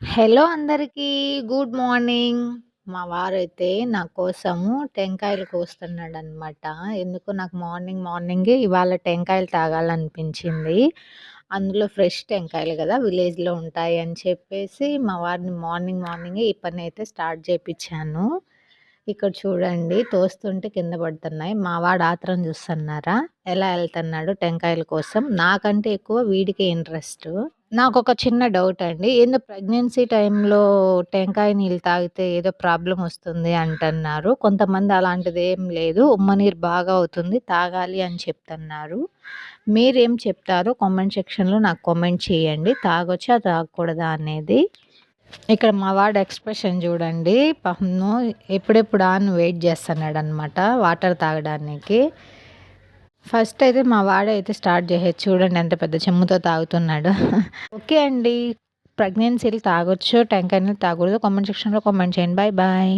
Hello అందరికీ. Good morning. మా వారైతే నా కోసము టెంకాయలు కోస్తున్నాడనమాట. ఎందుకో నాకు మార్నింగే ఇవాళ టెంకాయలు తాగాలనిపించింది. అందులో ఫ్రెష్ టెంకాయలు గదా! విలేజ్‌లో ఉంటాయి అని చెప్పేసి మా వారిని మార్నింగే ఈ పనైతే స్టార్ట్ చేపిచ్చాను. ఇక్కడ చూడండి తోస్తుంటే కింద పడుతున్నాయి. మా వాడు ఆత్రం చూస్తున్నారా? ఎలా ఎళ్తన్నాడో టెంకాయల కోసం. నాకంటే ఎక్కువ వీడికే ఇంట్రెస్టు. నాకొక చిన్న డౌటండి. ఏందో ప్రెగ్నెన్సీ టైంలో టెంకాయ నీళ్ళు తాగితే ఏదో ప్రాబ్లమ్ ఒస్తుంది అంటన్నారు. కొంతమంది అలాంటిదేం లేదు. ఉమ్మ నీరు బాగా అవుతుంది. తాగాలి అని చెప్తన్నారు. మీరేం చెప్తారో కామెంట్ సెక్షన్‌లో నాకు కామెంట్ చేయండి. తాగొచ్చా? తాగకూడదా అనేది. ఇక్కడ మా వాడి ఎక్స్‌ప్రెషన్ జూడండి. పాపము ఎప్పుడెప్పుడా అని వెయిట్ జేస్తన్నాడనమాట వాటర్ తాగడానికి. ఫస్ట్ అయితే మా వాడైతే స్టార్ట్ చేసేది చూడండి ఎంత పెద్ద చెంబుతో తాగుతున్నాడో. ఓకే అండి. ప్రెగ్నెన్సీలు తాగొచ్చు, టెంకాయ నీళ్ళు తాగకూడదు. కామెంట్ సెక్షన్‌లో కామెంట్ చేయండి. Bye bye.